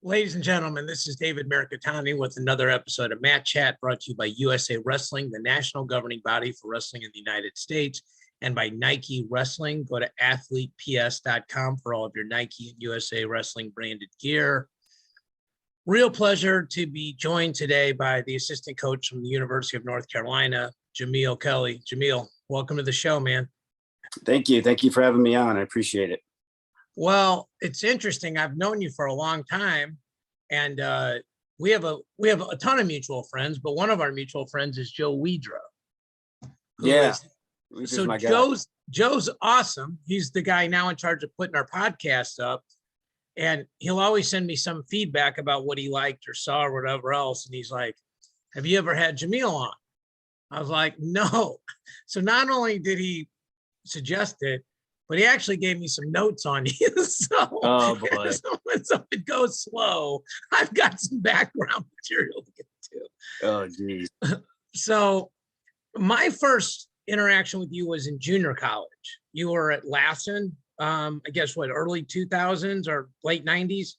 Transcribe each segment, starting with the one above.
Ladies and gentlemen, this is David Mirikitani with another episode of Matt Chat, brought to you by USA Wrestling, the national governing body for wrestling in the United States, and by Nike Wrestling. Go to athleteps.com for all of your Nike and USA Wrestling branded gear. Real pleasure to be joined today by the assistant coach from the University of North Carolina, Jamill Kelly. Jamill, welcome to the show, man. Thank you. Thank you for having me on. I appreciate it. Well, it's interesting. I've known you for a long time, and we have a ton of mutual friends, but one of our mutual friends is Joe Wedra. Yeah. So Joe's awesome. He's the guy now in charge of putting our podcast up, and he'll always send me some feedback about what he liked or saw or whatever else. And he's like, "Have you ever had Jamill on?" I was like, "No." So not only did he suggest it, but he actually gave me some notes on you. So, oh boy. So when something goes slow, I've got some background material to get to. Oh, geez. So my first interaction with you was in junior college. You were at Lassen, I guess what, early 2000s or late 90s?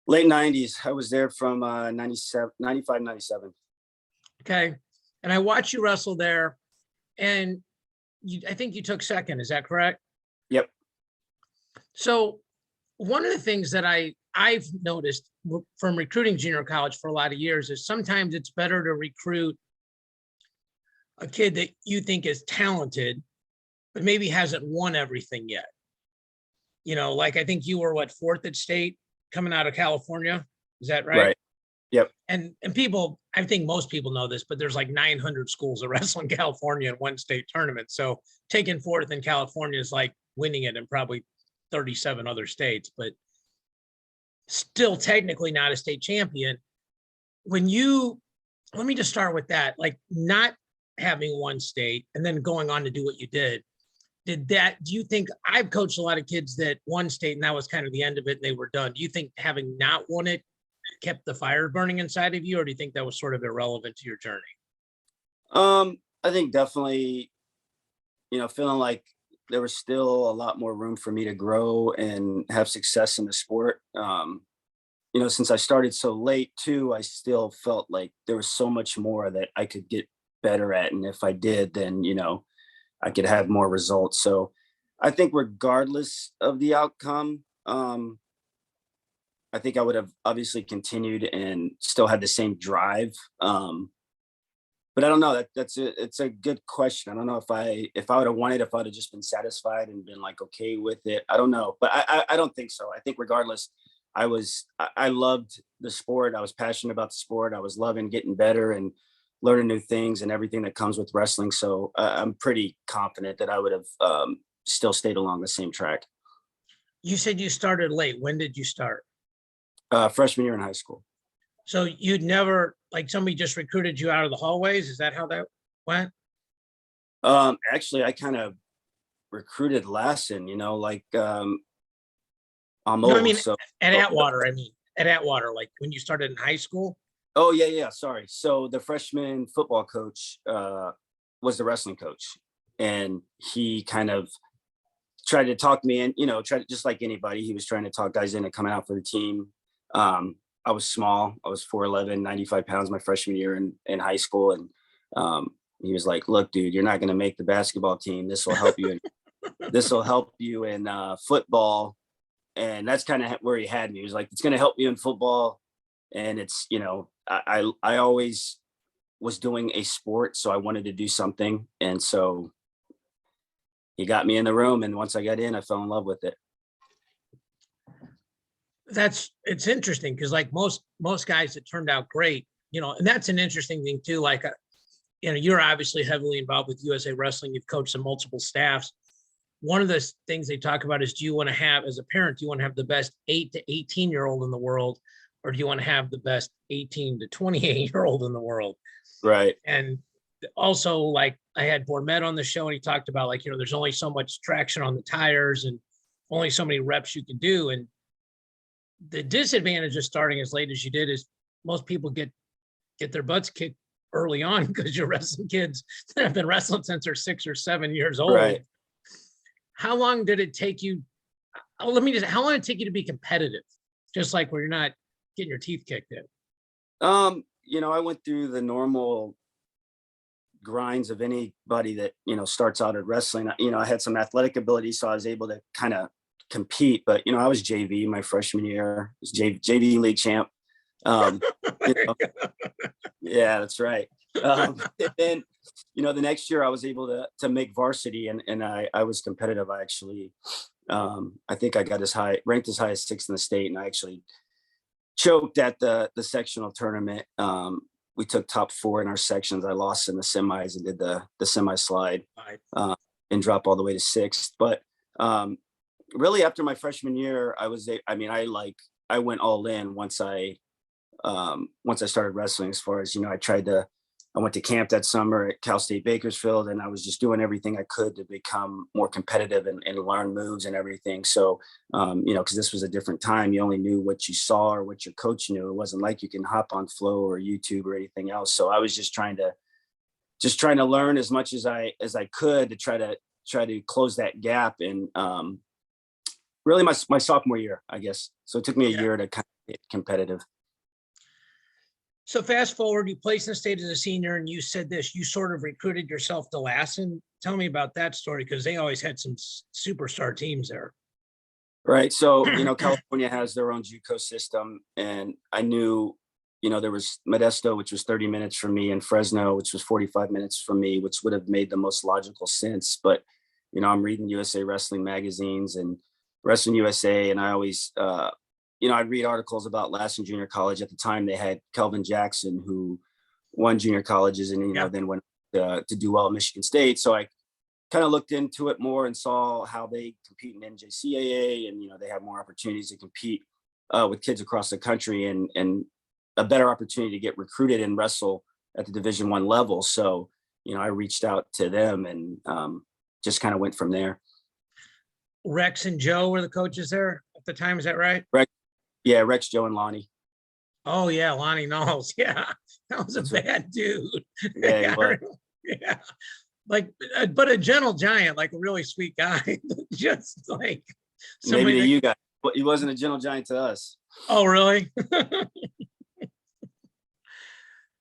Late 90s. I was there from 95, 97. Okay. And I watched you wrestle there, and I think you took second. Is that correct? Yep. So one of the things that I've noticed from recruiting junior college for a lot of years is sometimes it's better to recruit a kid that you think is talented, but maybe hasn't won everything yet. You know, like I think you were fourth at state coming out of California. Is that right? Right. Yep. And people, I think most people know this, but there's like 900 schools that wrestle in California in one state tournament. So taking fourth in California is like winning it in probably 37 other states, but still technically not a state champion. Let me just start with that, like not having one state and then going on to do what you did. Do you think, I've coached a lot of kids that won state and that was kind of the end of it and they were done. Do you think having not won it kept the fire burning inside of you, or do you think that was sort of irrelevant to your journey? I think definitely, feeling like there was still a lot more room for me to grow and have success in the sport. Since I started so late too, I still felt like there was so much more that I could get better at. And if I did, then, I could have more results. So I think regardless of the outcome, I think I would have obviously continued and still had the same drive. But I don't know. It's a good question. I don't know if I would have wanted, if I would have just been satisfied and been like okay with it. I don't know, but I don't think so. I think regardless, I loved the sport. I was passionate about the sport. I was loving getting better and learning new things and everything that comes with wrestling. So I'm pretty confident that I would have still stayed along the same track. You said you started late. When did you start? Freshman year in high school. So you'd never, like somebody just recruited you out of the hallways? Is that how that went? Actually, I kind of recruited Lassen, I'm old. No, I mean, so at Atwater, like when you started in high school? Oh, yeah. Sorry. So the freshman football coach was the wrestling coach, and he kind of tried to talk me in, just like anybody, he was trying to talk guys into coming out for the team. I was small. I was 4'11", 95 pounds my freshman year in high school. And he was like, "Look, dude, you're not going to make the basketball team. This will help you. This will help you in football." And that's kind of where he had me. He was like, "It's going to help you in football." And it's, I always was doing a sport, so I wanted to do something. And so he got me in the room. And once I got in, I fell in love with it. It's interesting because like most guys, it turned out great, and that's an interesting thing too. Like, you're obviously heavily involved with USA Wrestling. You've coached some multiple staffs. One of the things they talk about is, do you want to have, as a parent, do you want to have the best 8 to 18-year-old in the world, or do you want to have the best 18 to 28-year-old in the world? Right. And also, like, I had Bourmet on the show, and he talked about, like, there's only so much traction on the tires and only so many reps you can do. And the disadvantage of starting as late as you did is most people get their butts kicked early on because you're wrestling kids that have been wrestling since they're 6 or 7 years old. Right. How long did it take you? How long did it take you to be competitive? Just like where you're not getting your teeth kicked in? I went through the normal grinds of anybody that, starts out at wrestling. I had some athletic ability, so I was able to kind of compete, but, I was JV my freshman year, I was JV league champ. You know, yeah, that's right. And then, the next year I was able to make varsity, and I was competitive. I actually, I think I got ranked as high as sixth in the state, and I actually choked at the sectional tournament. We took top 4 in our sections. I lost in the semis and did the semi slide, Right. and drop all the way to sixth. But really, after my freshman year, I went all in once I started wrestling. As far as, I went to camp that summer at Cal State Bakersfield, and I was just doing everything I could to become more competitive and learn moves and everything. So, because this was a different time, you only knew what you saw or what your coach knew. It wasn't like you can hop on Flow or YouTube or anything else. So I was just trying to learn as much as I could to try to close that gap. And really my sophomore year, I guess. So it took me a year to kind of get competitive. So fast forward, you placed in the state as a senior, and you said this, you sort of recruited yourself to Lassen. Tell me about that story, because they always had some superstar teams there. Right. So, California has their own JUCO system, and I knew, there was Modesto, which was 30 minutes from me, and Fresno, which was 45 minutes from me, which would have made the most logical sense. But, I'm reading USA Wrestling magazines and Wrestling USA, and I always, I'd read articles about Lassen Junior College. At the time, they had Kelvin Jackson, who won junior colleges and, then went to do well at Michigan State. So I kind of looked into it more and saw how they compete in NJCAA, and, they have more opportunities to compete with kids across the country, and a better opportunity to get recruited and wrestle at the Division I level. So, I reached out to them and just kind of went from there. Rex and Joe were the coaches there at the time. Is that right? Yeah, Rex, Joe, and Lonnie. Oh yeah, Lonnie Knowles. Yeah, that was a bad dude. Yeah, yeah, like, but a gentle giant, like a really sweet guy. Just like maybe to you guys, but he wasn't a gentle giant to us. Oh, really?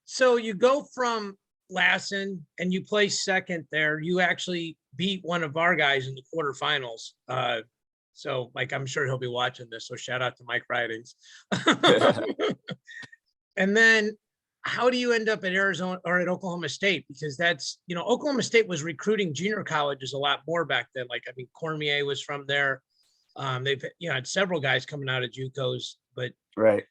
So you go from Lassen and you place second there. You actually beat one of our guys in the quarterfinals. So, I'm sure he'll be watching this. So shout out to Mike Ridings. And then how do you end up at Arizona or at Oklahoma State? Because that's, Oklahoma State was recruiting junior colleges a lot more back then. Cormier was from there. They've, had several guys coming out of JUCOs, but. Right.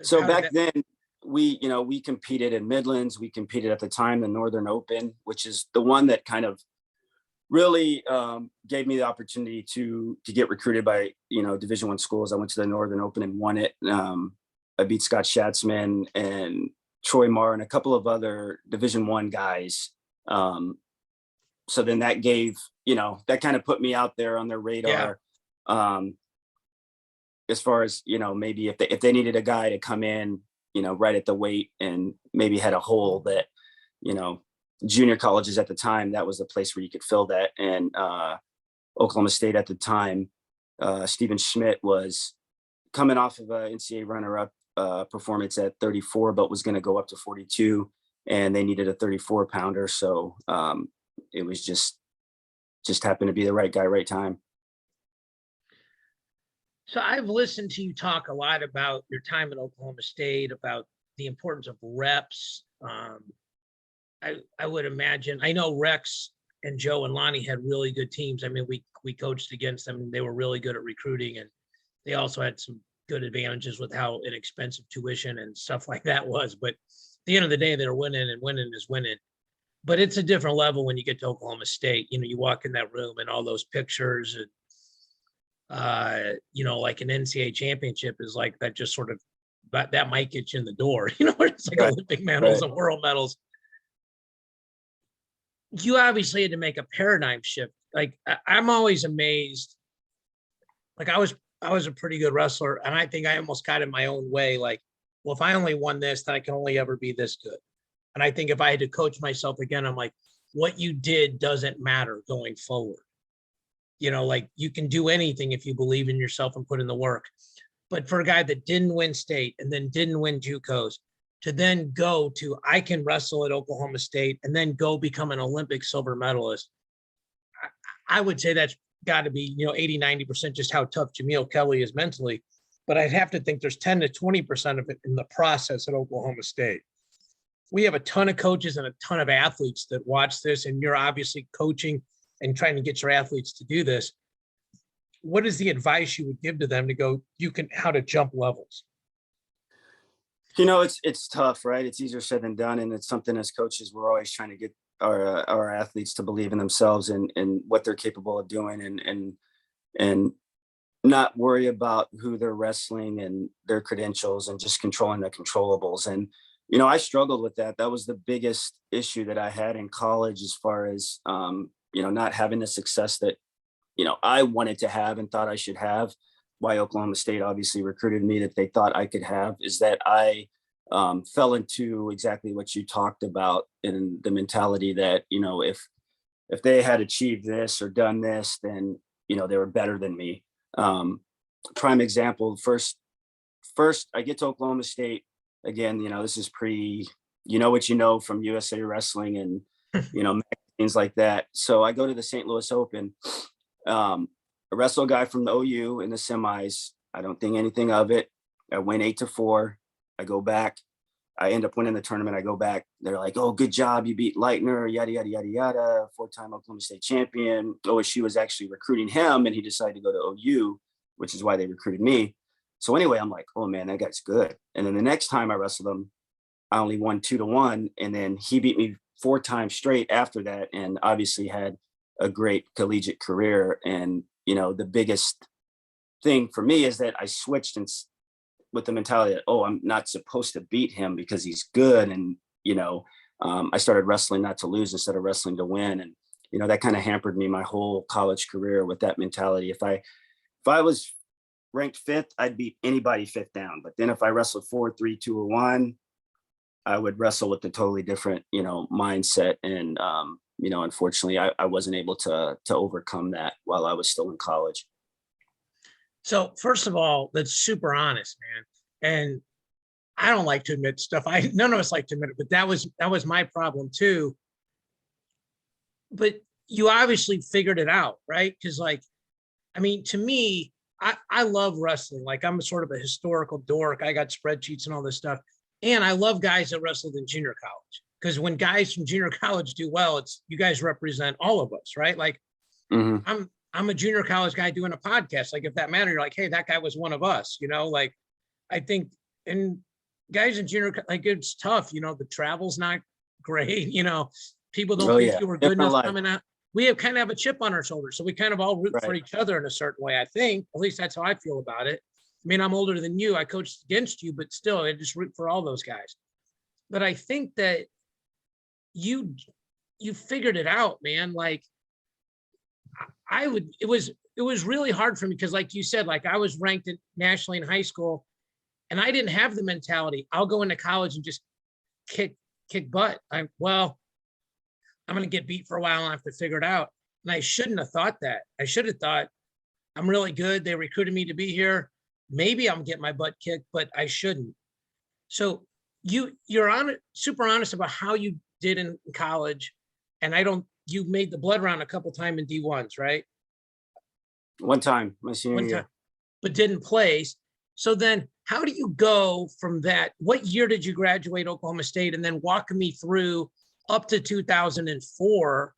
So back then we competed in Midlands. We competed at the time, the Northern Open, which is the one that kind of really gave me the opportunity to get recruited by, Division I schools. I went to the Northern Open and won it. I beat Scott Schatzman and Troy Marr and a couple of other Division I guys. So then that gave, that kind of put me out there on their radar. Yeah. As far as, maybe if they needed a guy to come in, right at the weight, and maybe had a hole that, junior colleges at the time, that was the place where you could fill that. And Oklahoma State at the time, Stephen Schmidt was coming off of a NCAA runner-up performance at 34, but was going to go up to 42, and they needed a 34 pounder. So it was just happened to be the right guy, right time. So I've listened to you talk a lot about your time at Oklahoma State, about the importance of reps. I would imagine, I know Rex and Joe and Lonnie had really good teams. I mean, we coached against them. They were really good at recruiting, and they also had some good advantages with how inexpensive tuition and stuff like that was. But at the end of the day, they're winning, and winning is winning. But it's a different level when you get to Oklahoma State. You walk in that room and all those pictures, and like an NCAA championship is like that, just sort of, that might get you in the door. It's like Olympic medals and world medals. You obviously had to make a paradigm shift. I'm always amazed. I was a pretty good wrestler, and I think I almost got in my own way. Well, if I only won this, then I can only ever be this good. And I think if I had to coach myself again, I'm like, what you did doesn't matter going forward. You can do anything if you believe in yourself and put in the work. But for a guy that didn't win state and then didn't win JUCOs to then go to, I can wrestle at Oklahoma State and then go become an Olympic silver medalist, I would say that's got to be, 80, 90% just how tough Jamill Kelly is mentally. But I'd have to think there's 10 to 20% of it in the process at Oklahoma State. We have a ton of coaches and a ton of athletes that watch this, and you're obviously coaching and trying to get your athletes to do this. What is the advice you would give to them to go, how to jump levels? It's tough, right? It's easier said than done. And it's something as coaches, we're always trying to get our athletes to believe in themselves and what they're capable of doing and not worry about who they're wrestling and their credentials and just controlling the controllables. And, I struggled with that. That was the biggest issue that I had in college as far as, not having the success that, I wanted to have and thought I should have. Why Oklahoma State obviously recruited me, that they thought I could have, is that I fell into exactly what you talked about in the mentality that, if they had achieved this or done this, then, they were better than me. Prime example, first I get to Oklahoma State again, this is what you know from USA Wrestling and, things like that. So I go to the St. Louis Open, I wrestle a guy from the OU in the semis. I don't think anything of it. I win 8-4. I go back. I end up winning the tournament. I go back. They're like, "Oh, good job. You beat Leitner, yada, yada, yada, yada, 4-time Oklahoma State champion." OSU was actually recruiting him and he decided to go to OU, which is why they recruited me. So anyway, I'm like, "Oh man, that guy's good." And then the next time I wrestled him, I only won 2-1. And then he beat me 4 times straight after that. And obviously had a great collegiate career. And, the biggest thing for me is that I switched with the mentality that, oh, I'm not supposed to beat him because he's good. And, I started wrestling not to lose instead of wrestling to win. And, that kind of hampered me my whole college career with that mentality. If I was ranked 5th, I'd beat anybody 5th down. But then if I wrestled 4, 3, 2, or 1, I would wrestle with a totally different, mindset. And, unfortunately, I wasn't able to overcome that while I was still in college. So first of all, that's super honest, man. And I don't like to admit stuff. None of us like to admit it, but that was my problem too. But you obviously figured it out, right? Because to me, I love wrestling. Like, I'm sort of a historical dork. I got spreadsheets and all this stuff. And I love guys that wrestled in junior college, because when guys from junior college do well, it's, you guys represent all of us, right? Like, I'm a junior college guy doing a podcast. Like, if that matters, you're like, hey, that guy was one of us, like, I think, and guys in junior, like, it's tough, the travel's not great, people don't think you were good enough coming out. We have kind of have a chip on our shoulder. So we kind of all root for each other in a certain way, I think. At least that's how I feel about it. I mean, I'm older than you. I coached against you, but still, I just root for all those guys. But I think that you figured it out, man. Like, it was really hard for me because, like you said, like, I was ranked nationally in high school, and I didn't have the mentality, I'll go into college and just kick butt. I'm going to get beat for a while and I have to figure it out. And I shouldn't have thought that. I should have thought, I'm really good. They recruited me to be here. Maybe I'm getting my butt kicked, but I shouldn't. So you're super honest about how you did in college. And you made the blood round a couple times in D1s, right? One time, my senior year. But didn't place. So then how do you go from that? What year did you graduate Oklahoma State? And then walk me through up to 2004.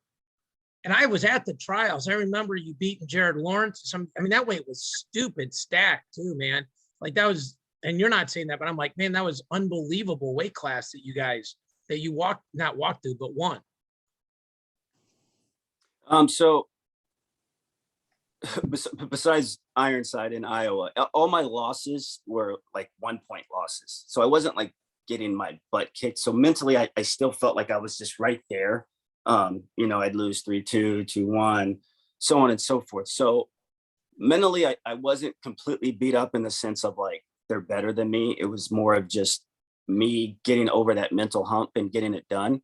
And I was at the trials. I remember you beating Jared Lawrence. That weight was stupid stacked too, man. Like, that was, and you're not saying that, but I'm like, man, that was unbelievable weight class that you not walked through, but won. So besides Ironside in Iowa, all my losses were like 1-point losses. So I wasn't like getting my butt kicked. So mentally, I still felt like I was just right there. I'd lose 3-2, 2-1, so on and so forth. So mentally, I wasn't completely beat up in the sense of like, they're better than me. It was more of just me getting over that mental hump and getting it done.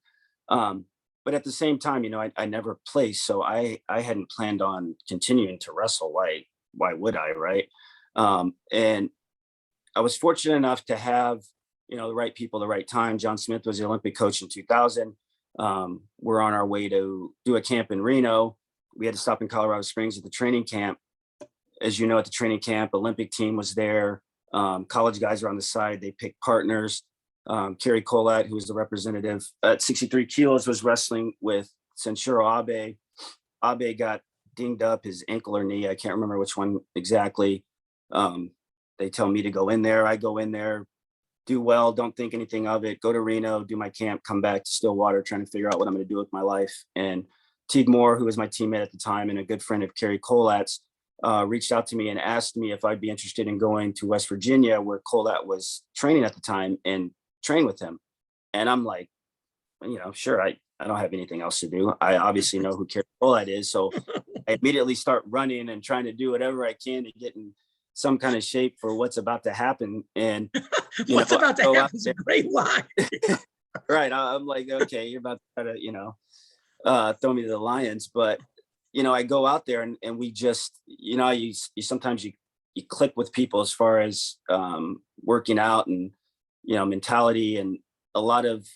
But at the same time, I never placed. So I hadn't planned on continuing to wrestle. Why would I, right? And I was fortunate enough to have, the right people, the right time. John Smith was the Olympic coach in 2000. We're on our way to do a camp in Reno. We had to stop in Colorado Springs at the training camp. As you know, at the training camp, Olympic team was there. College guys are on the side. They picked partners. Kerry Colat, who was the representative at 63 kilos, was wrestling with Senshiro Abe. Abe got dinged up, his ankle or knee. I can't remember which one exactly. They tell me to go in there. I go in there, do well, don't think anything of it, go to Reno, do my camp, come back to Stillwater, trying to figure out what I'm going to do with my life. And Teague Moore, who was my teammate at the time and a good friend of Kerry Colat's, reached out to me and asked me if I'd be interested in going to West Virginia, where Colat was training at the time, and train with him. And I'm like, sure, I don't have anything else to do. I obviously know who Kerry Colat is. So I immediately start running and trying to do whatever I can to get in some kind of shape for what's about to happen. And what's about to happen is a great line. Right. I'm like, okay, you're about to try to, throw me to the lions. But, I go out there and we just, you sometimes you click with people as far as working out and, mentality, and a lot of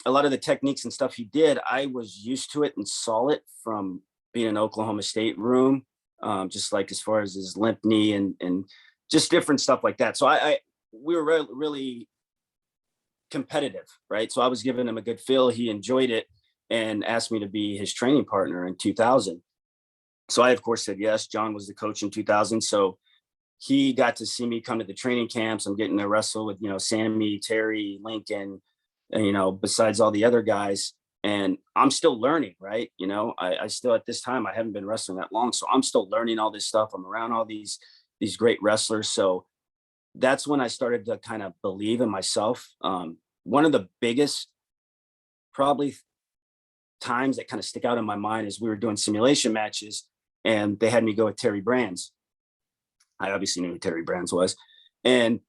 the techniques and stuff he did, I was used to it and saw it from being in Oklahoma State room, just like as far as his limp knee and just different stuff like that. So we were really competitive, right? So I was giving him a good feel. He enjoyed it and asked me to be his training partner in 2000. So I, of course, said yes. John was the coach in 2000. So he got to see me come to the training camps. I'm getting to wrestle with, Sammy, Terry, Lincoln, besides all the other guys. And I'm still learning, right? I still, at this time, I haven't been wrestling that long. So I'm still learning all this stuff. I'm around all these great wrestlers. So that's when I started to kind of believe in myself. One of the biggest probably times that kind of stick out in my mind is we were doing simulation matches and they had me go with Terry Brands. I obviously knew who Terry Brands was. And,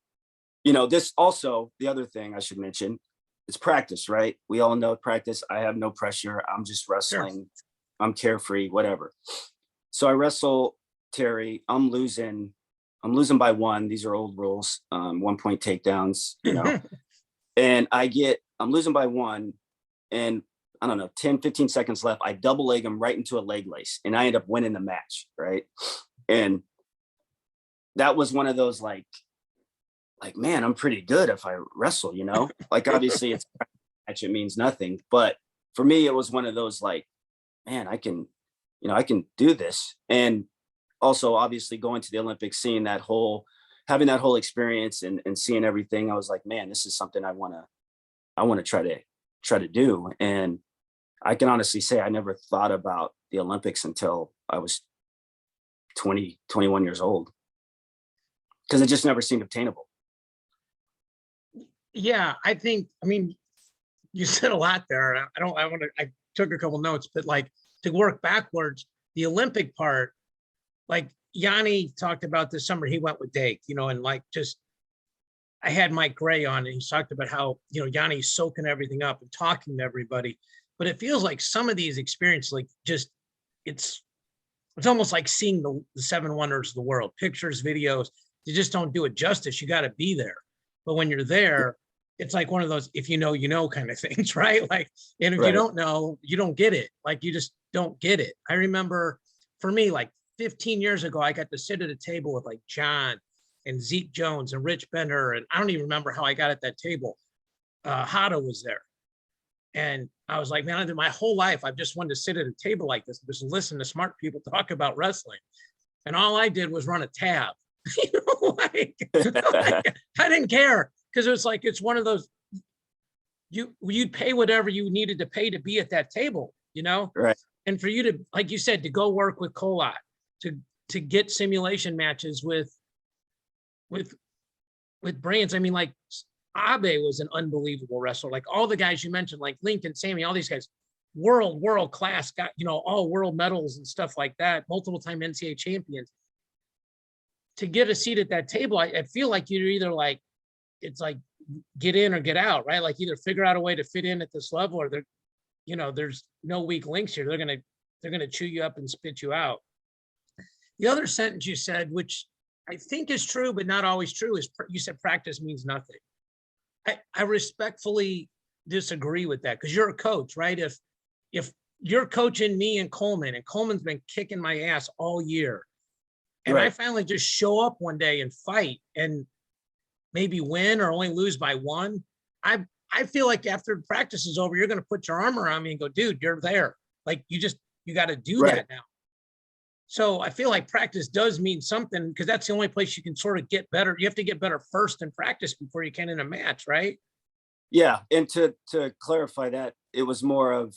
this also, the other thing I should mention, it's practice, right? We all know practice. I have no pressure. I'm just wrestling. Sure. I'm carefree, whatever. So I wrestle Terry. I'm losing by one. These are old rules, 1 point takedowns, and I'm losing by one, and I don't know, 10, 15 seconds left. I double leg him right into a leg lace, and I end up winning the match, right? And that was one of those like, man, I'm pretty good if I wrestle, like obviously it's a match, it means nothing. But for me, it was one of those like, man, I can do this. And also obviously going to the Olympics, having that whole experience and seeing everything, I was like, man, this is something I want to try to do. And I can honestly say I never thought about the Olympics until I was 20, 21 years old, because it just never seemed obtainable. Yeah, you said a lot there. I took a couple notes, but like to work backwards, the Olympic part, like Yanni talked about this summer, he went with Dake, and like just, I had Mike Gray on and he talked about how, Yanni's soaking everything up and talking to everybody, but it feels like some of these experiences, like just, it's almost like seeing the seven wonders of the world, pictures, videos, you just don't do it justice. You got to be there. But when you're there, it's like one of those, if you know kind of things, right? Like, and if you don't know, you don't get it. Like, you just don't get it. I remember for me, like 15 years ago, I got to sit at a table with like John and Zeke Jones and Rich Bender. And I don't even remember how I got at that table. Hada was there. And I was like, man, my whole life, I've just wanted to sit at a table like this, just listen to smart people talk about wrestling. And all I did was run a tab. Like, I didn't care, because it was like, it's one of those, you'd pay whatever you needed to pay to be at that table, right? And for you to, like you said, to go work with Colat, to get simulation matches with brands. I mean, like Abe was an unbelievable wrestler. Like all the guys you mentioned, like Lincoln, Sammy, all these guys, world class, got all world medals and stuff like that, multiple time NCAA champions. To get a seat at that table, I feel like you're either like, it's like get in or get out, right? Like either figure out a way to fit in at this level, or there's no weak links here. They're gonna chew you up and spit you out. The other sentence you said, which I think is true, but not always true, is you said practice means nothing. I respectfully disagree with that, because you're a coach, right? If you're coaching me and Coleman's been kicking my ass all year, and I Right. finally just show up one day and fight and maybe win or only lose by one, I feel like after practice is over, you're going to put your arm around me and go, dude, you're there. Like you got to do Right. that now. So I feel like practice does mean something, because that's the only place you can sort of get better. You have to get better first in practice before you can in a match, right? Yeah. And to clarify that, it was more of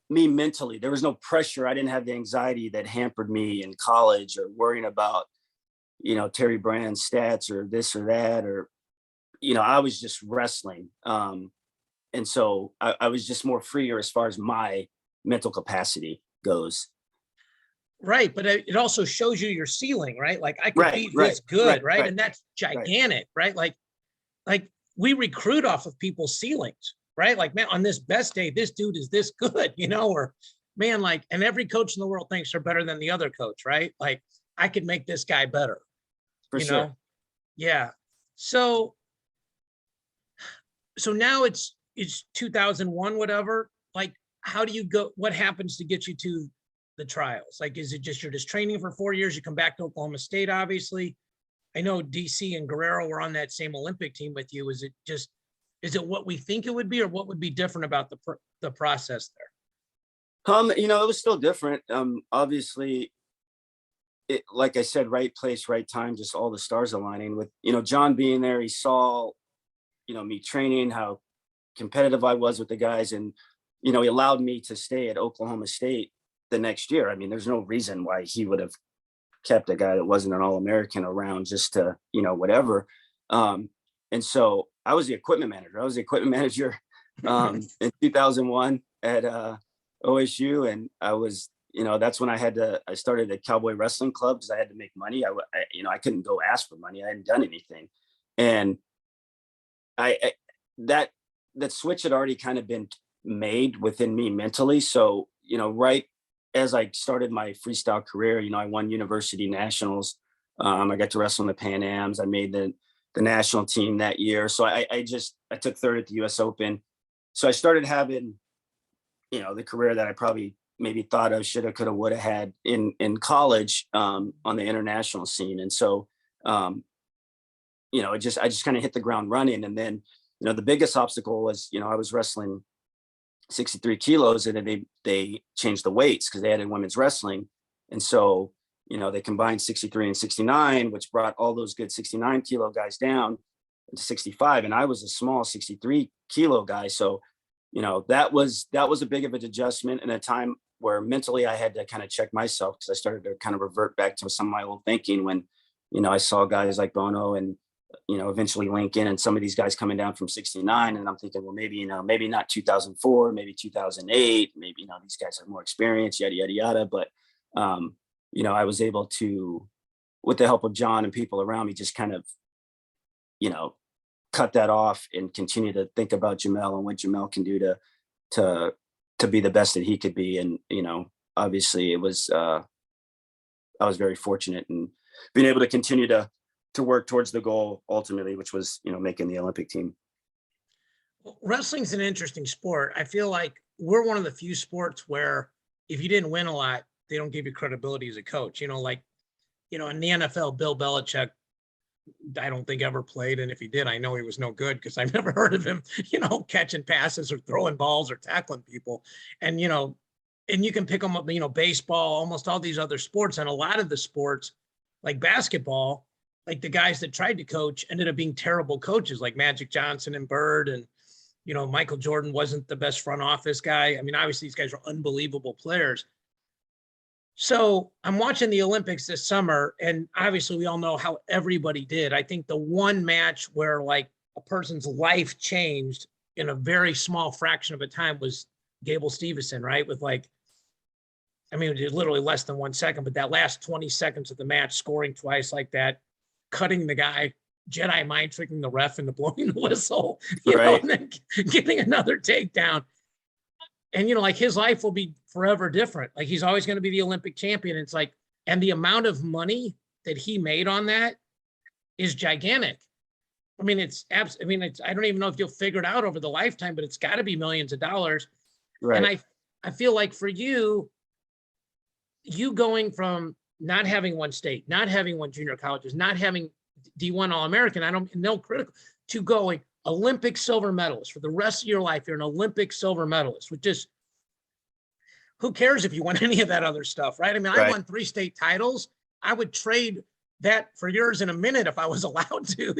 me mentally. There was no pressure. I didn't have the anxiety that hampered me in college, or worrying about, Terry Brand's stats or this or that, or, I was just wrestling. And so I was just more freer as far as my mental capacity goes. Right. But it also shows you your ceiling, right? Like I could Right, beat right, this good, right, right? right, And that's right, gigantic, right? Like we recruit off of people's ceilings, right? Like, man, on this best day, this dude is this good, or man, like, and every coach in the world thinks they're better than the other coach, right? Like, I could make this guy better, for you sure. know? Yeah. So now it's 2001, whatever. Like, how do you go? What happens to get you to the trials? Like, is it just you're just training for 4 years? You come back to Oklahoma State, obviously. I know DC and Guerrero were on that same Olympic team with you. Is it what we think it would be, or what would be different about the process there? It was still different. Obviously, it, like I said, right place, right time, just all the stars aligning with, John being there. He saw, me training, how competitive I was with the guys. And, he allowed me to stay at Oklahoma State the next year. I mean, there's no reason why he would have kept a guy that wasn't an All-American around just to, whatever. And so I was the equipment manager. I was the equipment manager in 2001 at OSU. And I was, that's when I started a Cowboy Wrestling Club, because I had to make money. I couldn't go ask for money. I hadn't done anything. And that switch had already kind of been made within me mentally. So, right as I started my freestyle career, I won university nationals. I got to wrestle in the Pan Ams. I made the national team that year. So I took third at the US Open. So I started having, the career that I probably maybe thought I should have, could have, would have had in college, on the international scene. And so, I just kind of hit the ground running. And then, the biggest obstacle was, I was wrestling 63 kilos, and then they changed the weights because they added women's wrestling. And so, they combined 63 and 69, which brought all those good 69 kilo guys down to 65. And I was a small 63 kilo guy. So, that was a big of an adjustment, in a time where mentally I had to kind of check myself, because I started to kind of revert back to some of my old thinking when, I saw guys like Bono and, eventually Lincoln and some of these guys coming down from 69. And I'm thinking, well, maybe, maybe not 2004, maybe 2008, maybe, these guys have more experience, yada, yada, yada. But, I was able to, with the help of John and people around me, just kind of, cut that off and continue to think about Jamill and what Jamill can do to be the best that he could be. And, obviously it was, I was very fortunate in being able to continue to work towards the goal ultimately, which was, making the Olympic team. Wrestling's an interesting sport. I feel like we're one of the few sports where if you didn't win a lot, they don't give you credibility as a coach. Like, in the NFL, Bill Belichick, I don't think ever played. And if he did, I know he was no good, because I've never heard of him, catching passes or throwing balls or tackling people. And, and you can pick them up, baseball, almost all these other sports. And a lot of the sports, like basketball, like the guys that tried to coach ended up being terrible coaches, like Magic Johnson and Bird. And, Michael Jordan wasn't the best front office guy. I mean, obviously these guys are unbelievable players. So I'm watching the Olympics this summer, and obviously we all know how everybody did. I think the one match where like a person's life changed in a very small fraction of a time was Gable Stevenson, right? With like, I mean, it was literally less than 1 second, but that last 20 seconds of the match, scoring twice like that, cutting the guy, Jedi mind tricking the ref into blowing the whistle, Right. and then getting another takedown. And, like his life will be forever different. Like he's always going to be the Olympic champion. It's like, and the amount of money that he made on that is gigantic. I mean, I don't even know if you'll figure it out over the lifetime, but it's got to be millions of dollars. And Right. I feel like for you going from not having one state, not having one junior colleges, not having D1 All-American, no critical, to going Olympic silver medalist for the rest of your life. You're an Olympic silver medalist, which just, who cares if you won any of that other stuff, right? I mean, I Right. won 3 state titles. I would trade that for yours in a minute if I was allowed to,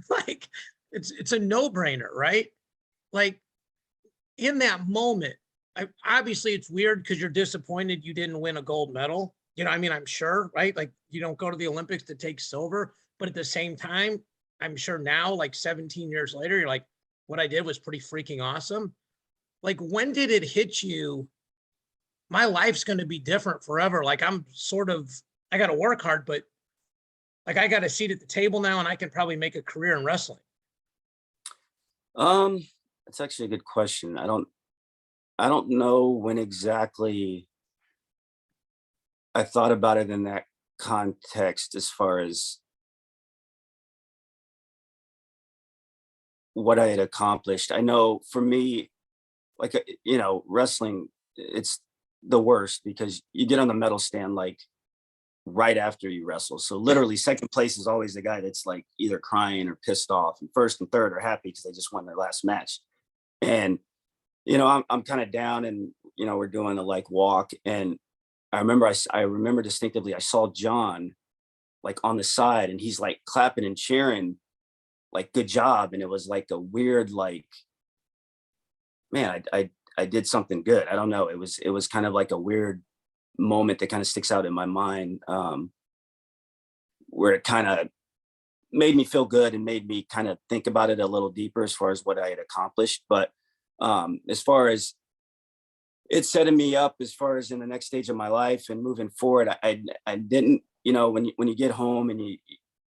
like it's a no-brainer, right? Like in that moment, obviously it's weird because you're disappointed you didn't win a gold medal. I mean, I'm sure, right? Like you don't go to the Olympics to take silver, but at the same time, I'm sure now, like 17 years later, you're like, what I did was pretty freaking awesome. Like, when did it hit you? My life's going to be different forever. Like I got to work hard, but like I got a seat at the table now and I can probably make a career in wrestling. That's actually a good question. I don't know when exactly I thought about it in that context as far as what I had accomplished. I know for me, like, wrestling, it's the worst because you get on the medal stand like right after you wrestle. So literally second place is always the guy that's like either crying or pissed off, and first and third are happy because they just won their last match. And, I'm kind of down, and, we're doing a like walk. And I remember distinctively, I saw John like on the side, and he's like clapping and cheering, like, good job. And it was like a weird, like, man, I did something good. I don't know. It was kind of like a weird moment that kind of sticks out in my mind, where it kind of made me feel good and made me kind of think about it a little deeper as far as what I had accomplished. But as far as it's setting me up as far as in the next stage of my life and moving forward, I didn't, when you get home and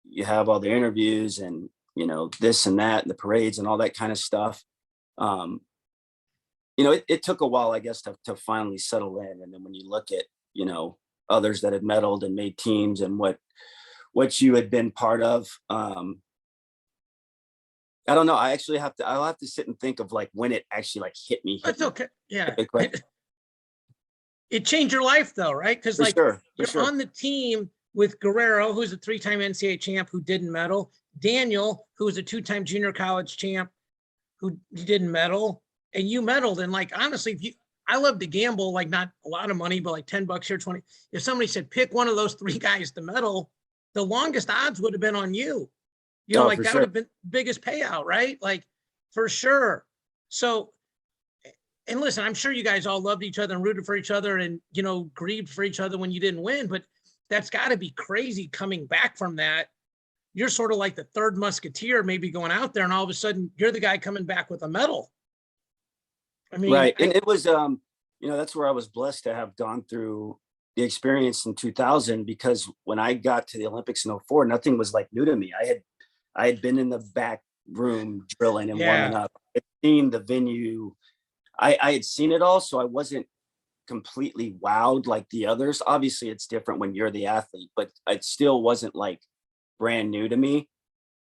you have all the interviews and, this and that, and the parades and all that kind of stuff. It took a while, I guess, to finally settle in. And then when you look at, others that had medaled and made teams and what you had been part of, I don't know. I'll have to sit and think of like when it actually like hit me. That's okay. Yeah. Like, It changed your life though, right? Because like you're on the team with Guerrero, who's a 3-time NCAA champ who didn't medal, Daniel, who was a 2-time junior college champ who didn't medal, and you medaled. And like, honestly, I love to gamble, like not a lot of money, but like $10 here, 20. If somebody said, pick one of those 3 guys to medal, the longest odds would have been on you. Like that would have been the biggest payout, right? Like for sure. So, and listen, I'm sure you guys all loved each other and rooted for each other and, grieved for each other when you didn't win, but that's got to be crazy coming back from that. You're sort of like the third musketeer, maybe going out there, and all of a sudden you're the guy coming back with a medal. I mean, right. And it was, that's where I was blessed to have gone through the experience in 2000, because when I got to the Olympics in 2004, nothing was like new to me. I had been in the back room drilling and warming up. I had seen the venue. I had seen it all, so I wasn't completely wowed like the others. Obviously, it's different when you're the athlete, but it still wasn't like brand new to me.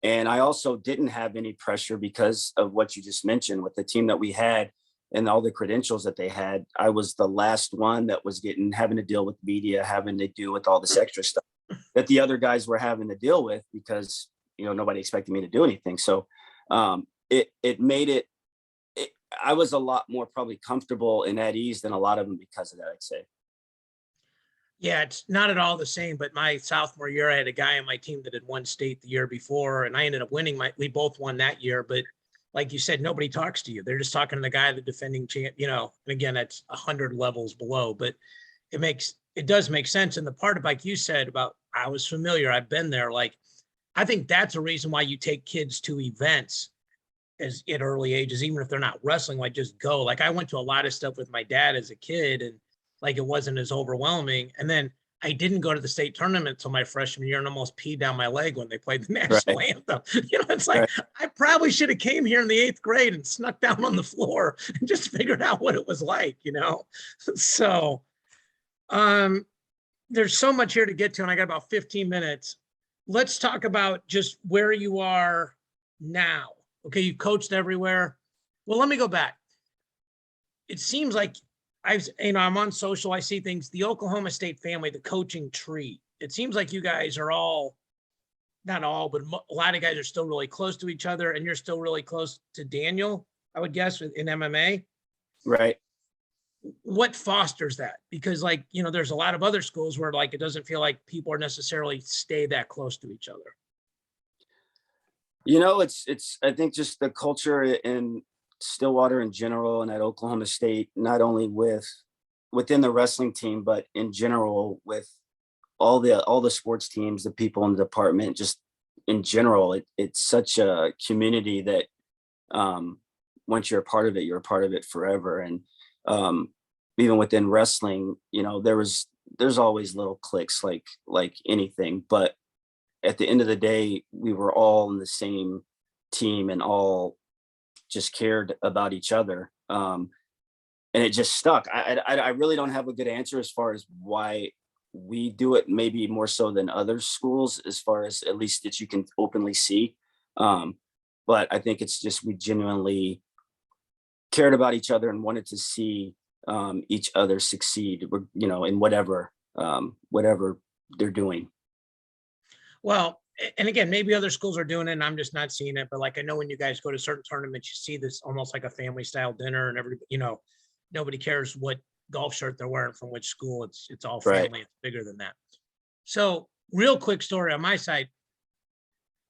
And I also didn't have any pressure because of what you just mentioned with the team that we had and all the credentials that they had. I was the last one that was having to deal with media, having to deal with all this extra stuff that the other guys were having to deal with because, nobody expected me to do anything. So it made it, I was a lot more probably comfortable and at ease than a lot of them because of that, I'd say. Yeah, it's not at all the same, but my sophomore year, I had a guy on my team that had won state the year before, and I ended up winning. We both won that year, but like you said, nobody talks to you. They're just talking to the guy, the defending champ, and again, that's 100 levels below, but it does make sense. And the part, like you said, about I was familiar, I've been there. Like, I think that's a reason why you take kids to events as at early ages, even if they're not wrestling, like just go. Like I went to a lot of stuff with my dad as a kid, and like it wasn't as overwhelming. And then I didn't go to the state tournament until my freshman year and almost peed down my leg when they played the national anthem. It's like, I probably should have came here in the 8th grade and snuck down on the floor and just figured out what it was like, So, there's so much here to get to, and I got about 15 minutes. Let's talk about just where you are now. Okay, you coached everywhere. Well, let me go back. It seems like I'm on social, I see things, the Oklahoma State family, the coaching tree. It seems like you guys are all, not all, but a lot of guys are still really close to each other, and you're still really close to Daniel, I would guess, in MMA. Right. What fosters that? Because there's a lot of other schools where it doesn't feel like people are necessarily stay that close to each other. It's I think just the culture in Stillwater in general and at Oklahoma State, not only within the wrestling team, but in general with all the sports teams, the people in the department, just in general, it's such a community that once you're a part of it, you're a part of it forever. And even within wrestling, there's always little cliques like anything, but at the end of the day, we were all in the same team and all just cared about each other. And it just stuck. I really don't have a good answer as far as why we do it, maybe more so than other schools, as far as at least that you can openly see. But I think it's just, we genuinely cared about each other and wanted to see each other succeed, in whatever they're doing. Well, and again, maybe other schools are doing it and I'm just not seeing it, but I know when you guys go to certain tournaments, you see this almost like a family style dinner, and everybody, nobody cares what golf shirt they're wearing from which school. It's all family. Right. It's bigger than that. So real quick story on my side.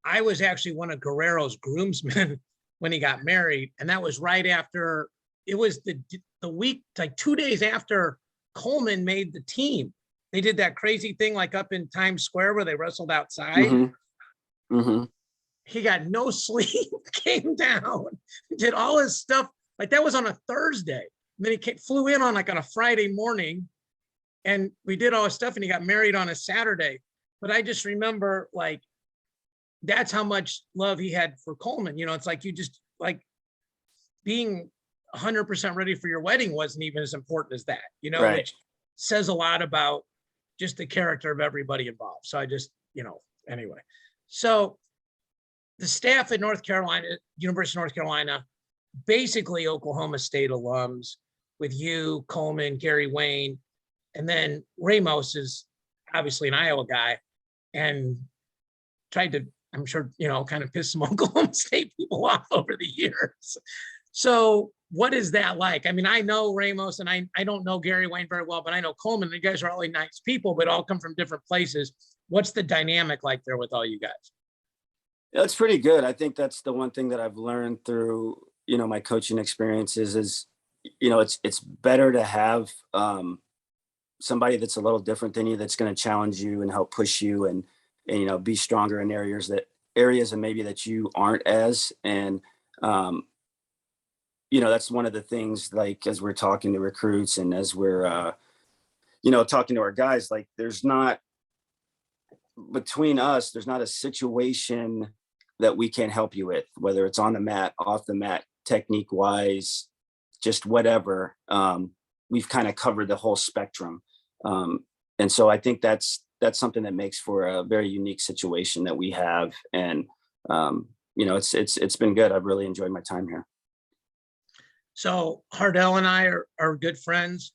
I was actually one of Guerrero's groomsmen when he got married. And that was right after, it was the week, 2 days after Coleman made the team. They did that crazy thing up in Times Square where they wrestled outside. Mm-hmm. Mm-hmm. He got no sleep, came down, did all his stuff. That was on a Thursday. And then he flew in on a Friday morning, and we did all his stuff, and he got married on a Saturday. But I just remember that's how much love he had for Coleman. It's you just being 100% ready for your wedding wasn't even as important as that, right. Which says a lot about just the character of everybody involved. So I just, anyway. So the staff at University of North Carolina, basically Oklahoma State alums, with you, Coleman, Gary Wayne, and then Ramos is obviously an Iowa guy, and tried to, I'm sure, kind of piss some Oklahoma State people off over the years. So what is that like? I mean, I know Ramos and I don't know Gary Wayne very well, but I know Coleman. You guys are all really nice people, but all come from different places. What's the dynamic like there with all you guys? It's pretty good. I think that's the one thing that I've learned through, my coaching experiences is, it's better to have somebody that's a little different than you, that's going to challenge you and help push you and be stronger in areas and maybe that you aren't as. And, that's one of the things, as we're talking to recruits and as we're, talking to our guys, there's not, between us, there's not a situation that we can't help you with, whether it's on the mat, off the mat, technique wise, just whatever. We've kind of covered the whole spectrum. And so I think that's something that makes for a very unique situation that we have. And, it's been good. I've really enjoyed my time here. So Hardell and I are good friends,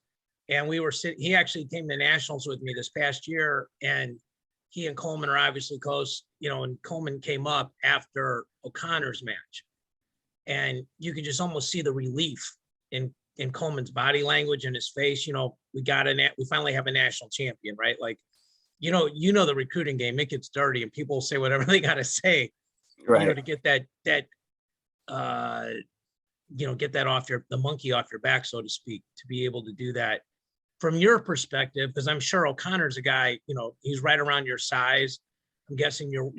and he actually came to nationals with me this past year, and he and Coleman are obviously close, and Coleman came up after O'Connor's match, and you could just almost see the relief in Coleman's body language and his face. We finally have a national champion, right? The recruiting game, it gets dirty and people say whatever they got to say, right. To get that, get that the monkey off your back, so to speak, to be able to do that from your perspective, because I'm sure O'Connor's a guy, he's right around your size. I'm guessing you're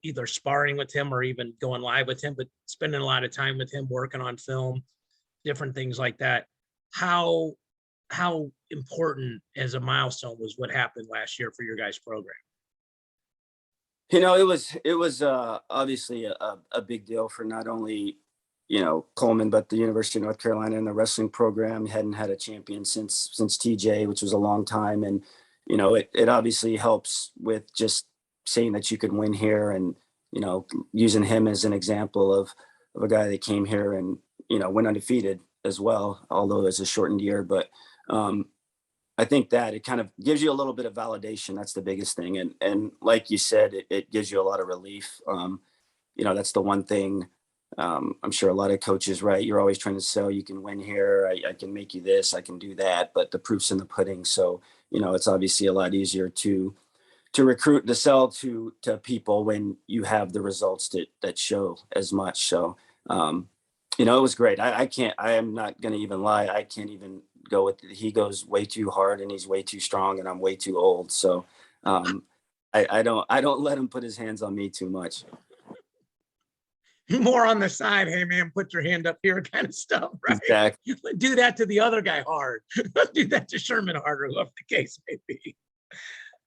either sparring with him or even going live with him, but spending a lot of time with him, working on film, different things like that. How important as a milestone was what happened last year for your guys' program? It was obviously a big deal for not only, Coleman, but the University of North Carolina and the wrestling program hadn't had a champion since TJ, which was a long time. And, it obviously helps with just saying that you can win here, and, using him as an example of a guy that came here and, went undefeated as well, although it's a shortened year. But I think that it kind of gives you a little bit of validation. That's the biggest thing. And like you said, it gives you a lot of relief. That's the one thing. I'm sure a lot of coaches, right? You're always trying to sell, you can win here. I can make you this, I can do that, but the proof's in the pudding. So, it's obviously a lot easier to recruit, to sell to people when you have the results that show as much. So, it was great. I am not going to even lie. I can't even go with it. He goes way too hard and he's way too strong and I'm way too old. So, I don't let him put his hands on me too much. More on the side, hey man, put your hand up here kind of stuff, right? Exactly. Do that to the other guy hard. Do that to Sherman hard, or whoever the case may be.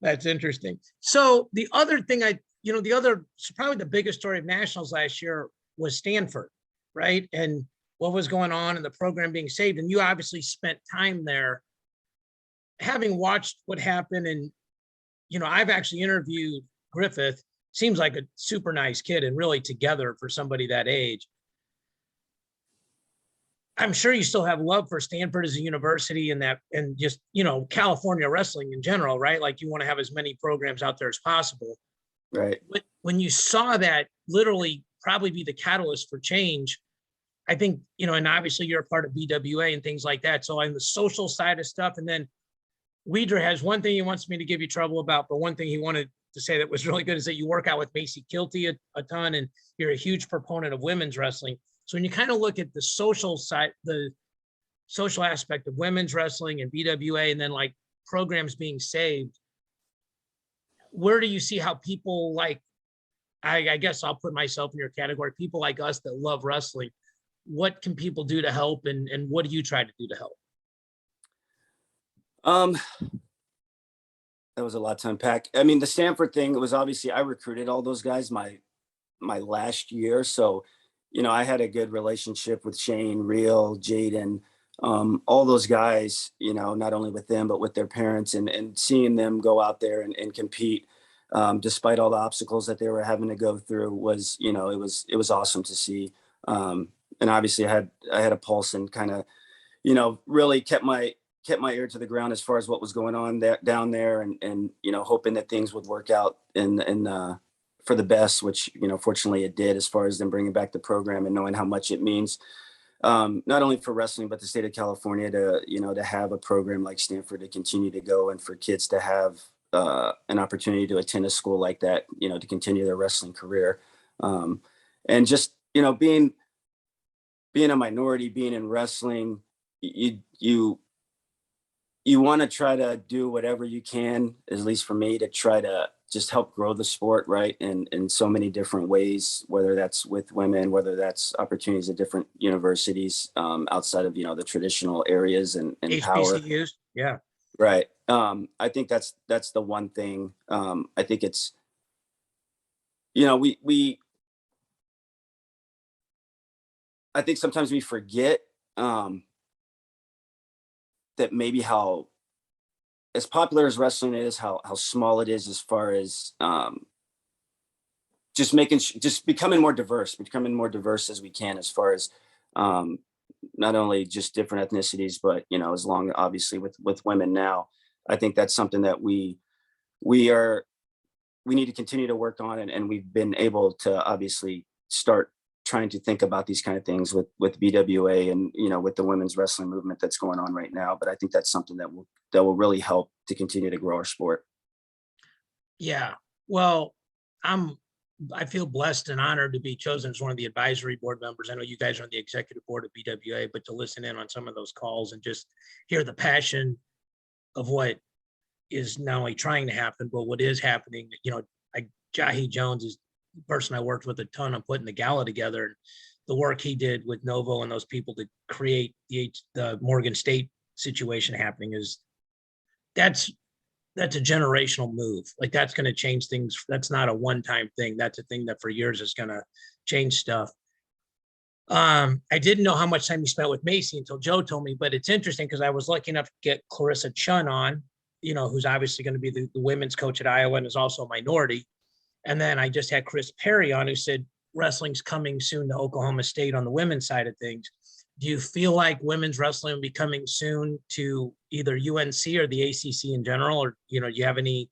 That's interesting. So the other thing probably the biggest story of nationals last year was Stanford, right? And what was going on and the program being saved. And you obviously spent time there. Having watched what happened, and I've actually interviewed Griffith. Seems like a super nice kid and really together for somebody that age. I'm sure you still have love for Stanford as a university and just, California wrestling in general, right? Like you want to have as many programs out there as possible. Right. But when you saw that literally probably be the catalyst for change, I think, and obviously you're a part of BWA and things like that. So on the social side of stuff, and then Weidra has one thing he wants me to give you trouble about, but one thing he wanted to say that was really good is that you work out with Macy Kilty a ton, and you're a huge proponent of women's wrestling. So when you kind of look at the social side, the social aspect of women's wrestling and BWA, and then like programs being saved, where do you see how people like, I guess I'll put myself in your category, people like us that love wrestling, what can people do to help, and what do you try to do to help? That was a lot to unpack. I mean, the Stanford thing, it was obviously, I recruited all those guys my last year. So, I had a good relationship with Shane, Real, Jaden, all those guys, not only with them, but with their parents, and seeing them go out there and compete, despite all the obstacles that they were having to go through was, it was awesome to see. And obviously I had a pulse and kind of, really kept my ear to the ground as far as what was going on down there, and hoping that things would work out for the best, which fortunately it did, as far as them bringing back the program and knowing how much it means, not only for wrestling but the state of California to have a program like Stanford to continue to go, and for kids to have an opportunity to attend a school like that, to continue their wrestling career, and just being a minority, being in wrestling, you want to try to do whatever you can, at least for me, to try to just help grow the sport, right? And in so many different ways, whether that's with women, whether that's opportunities at different universities, outside of, the traditional areas and power. HBCUs, yeah. Right. I think that's the one thing. I think it's, I think sometimes we forget, that maybe how, as popular as wrestling is, how small it is as far as just becoming more diverse as we can, as far as not only just different ethnicities, but as long, obviously, with women now. I think that's something that we need to continue to work on, and we've been able to obviously start trying to think about these kind of things with BWA and with the women's wrestling movement that's going on right now. But I think that's something that will really help to continue to grow our sport. Yeah, well, I feel blessed and honored to be chosen as one of the advisory board members. I know you guys are on the executive board of BWA, but to listen in on some of those calls and just hear the passion of what is not only trying to happen, but what is happening. Like Jahi Jones is the person I worked with a ton on putting the gala together, and the work he did with Novo and those people to create the Morgan State situation happening that's a generational move. Like that's going to change things. That's not a one-time thing. That's a thing that for years is going to change stuff. I didn't know how much time you spent with Macy until Joe told me, but it's interesting because I was lucky enough to get Clarissa Chun on, who's obviously going to be the women's coach at Iowa and is also a minority. And then I just had Chris Perry on, who said wrestling's coming soon to Oklahoma State on the women's side of things. Do you feel like women's wrestling will be coming soon to either UNC or the ACC in general? Or, do you have any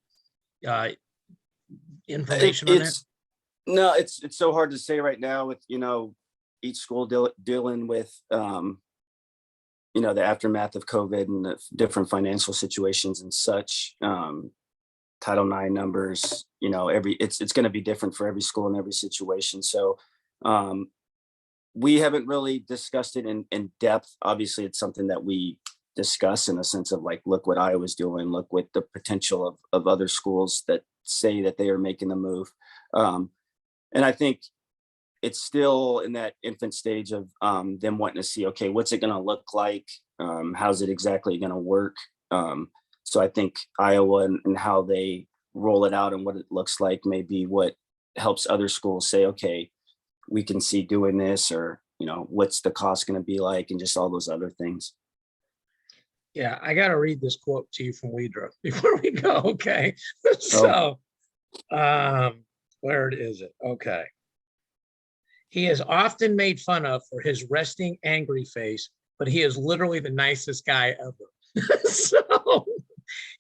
information on that? No, it's so hard to say right now with, each school dealing with, the aftermath of COVID and the different financial situations and such. Title IX numbers, it's going to be different for every school and every situation. So we haven't really discussed it in depth. Obviously, it's something that we discuss in a sense of like, look what Iowa's doing, look what the potential of other schools that say that they are making the move. And I think it's still in that infant stage of them wanting to see, okay, what's it going to look like? How's it exactly going to work? So I think Iowa and how they roll it out and what it looks like may be what helps other schools say, okay, we can see doing this, or, what's the cost going to be like, and just all those other things. Yeah, I got to read this quote to you from Weidra before we go. Okay. So, where is it? Okay. He is often made fun of for his resting angry face, but he is literally the nicest guy ever. So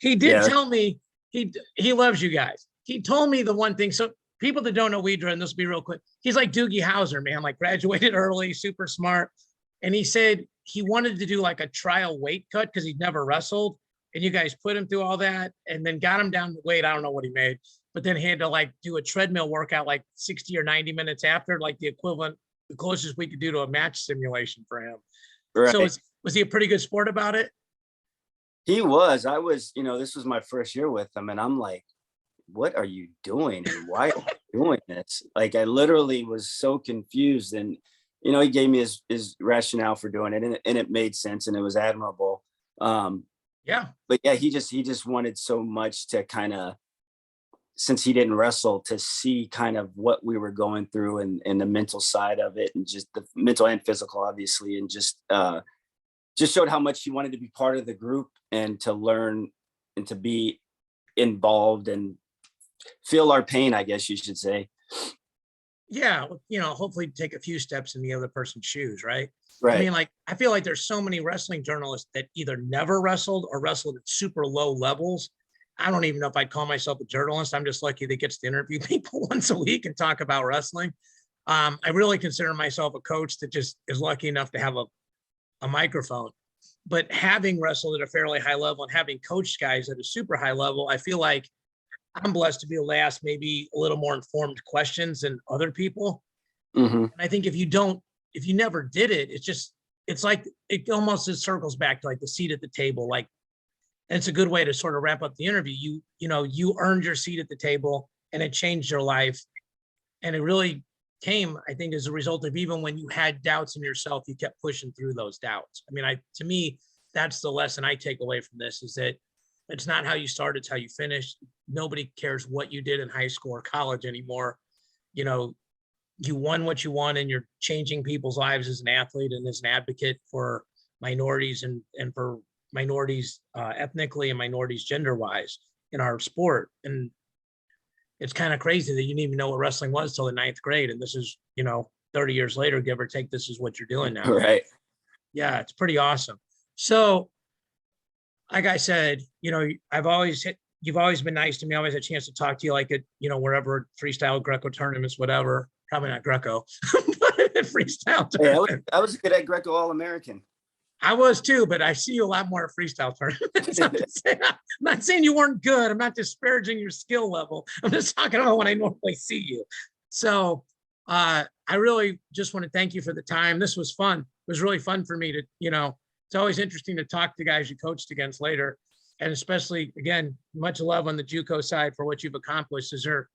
he did tell me he loves you guys. He told me the one thing. So people that don't know Weidra, and this will be real quick, he's like Doogie Howser, man, like graduated early, super smart. And he said he wanted to do like a trial weight cut because he'd never wrestled. And you guys put him through all that and then got him down to weight. I don't know what he made, but then he had to like do a treadmill workout like 60 or 90 minutes after, like the equivalent, the closest we could do to a match simulation for him. Right. So was he a pretty good sport about it? He was. I was, this was my first year with him, and I'm like, what are you doing? And why are you doing this? Like, I literally was so confused. And, he gave me his rationale for doing it, and it made sense, and it was admirable. Yeah. But yeah, he just wanted so much to kind of, since he didn't wrestle, to see kind of what we were going through and the mental side of it, and just the mental and physical, obviously, and just showed how much he wanted to be part of the group and to learn and to be involved and feel our pain, I guess you should say. Yeah. Hopefully take a few steps in the other person's shoes. Right. Right. I mean, like, I feel like there's so many wrestling journalists that either never wrestled or wrestled at super low levels. I don't even know if I'd call myself a journalist. I'm just lucky that gets to interview people once a week and talk about wrestling. I really consider myself a coach that just is lucky enough to have a microphone. But having wrestled at a fairly high level and having coached guys at a super high level, I feel like I'm blessed to be able to ask maybe a little more informed questions than other people. Mm-hmm. And I think if you never did it, it's like, it almost just circles back to like the seat at the table. Like, and it's a good way to sort of wrap up the interview. You earned your seat at the table and it changed your life. And it really came, I think, as a result of, even when you had doubts in yourself, you kept pushing through those doubts. I mean, to me, that's the lesson I take away from this, is that it's not how you start, it's how you finish. Nobody cares what you did in high school or college anymore. You won what you won, and you're changing people's lives as an athlete and as an advocate for minorities and for minorities ethnically and minorities gender wise in our sport. And it's kind of crazy that you didn't even know what wrestling was till the 9th grade. And this is, 30 years later, give or take, this is what you're doing now. Right. Yeah, it's pretty awesome. So, like I said, you've always been nice to me. I always had a chance to talk to you, like at, wherever, freestyle, Greco tournaments, whatever. Probably not Greco, but freestyle tournaments. Yeah, I was good at Greco All-American. I was too, but I see you a lot more at freestyle tournaments. I'm not saying you weren't good. I'm not disparaging your skill level. I'm just talking about when I normally see you. So I really just want to thank you for the time. This was fun. It was really fun for me to, it's always interesting to talk to guys you coached against later. And especially, again, much love on the JUCO side for what you've accomplished. Is there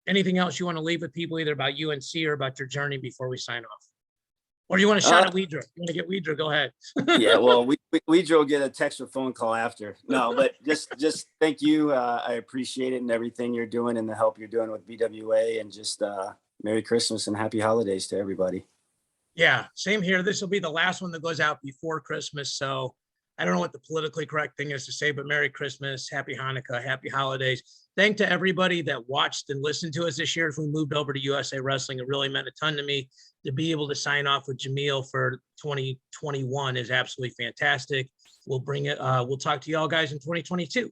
anything else you want to leave with people, either about UNC or about your journey, before we sign off? Or you want to shout at Weidra? You want to get Weidra? Go ahead. Yeah, well, Weidra will get a text or phone call after. No, but just thank you. I appreciate it and everything you're doing and the help you're doing with BWA, and just Merry Christmas and Happy Holidays to everybody. Yeah, same here. This will be the last one that goes out before Christmas. So I don't know what the politically correct thing is to say, but Merry Christmas, Happy Hanukkah, Happy Holidays. Thank to everybody that watched and listened to us this year as we moved over to USA Wrestling. It really meant a ton to me. To be able to sign off with Jamill for 2021 is absolutely fantastic. We'll bring it. We'll talk to y'all guys in 2022.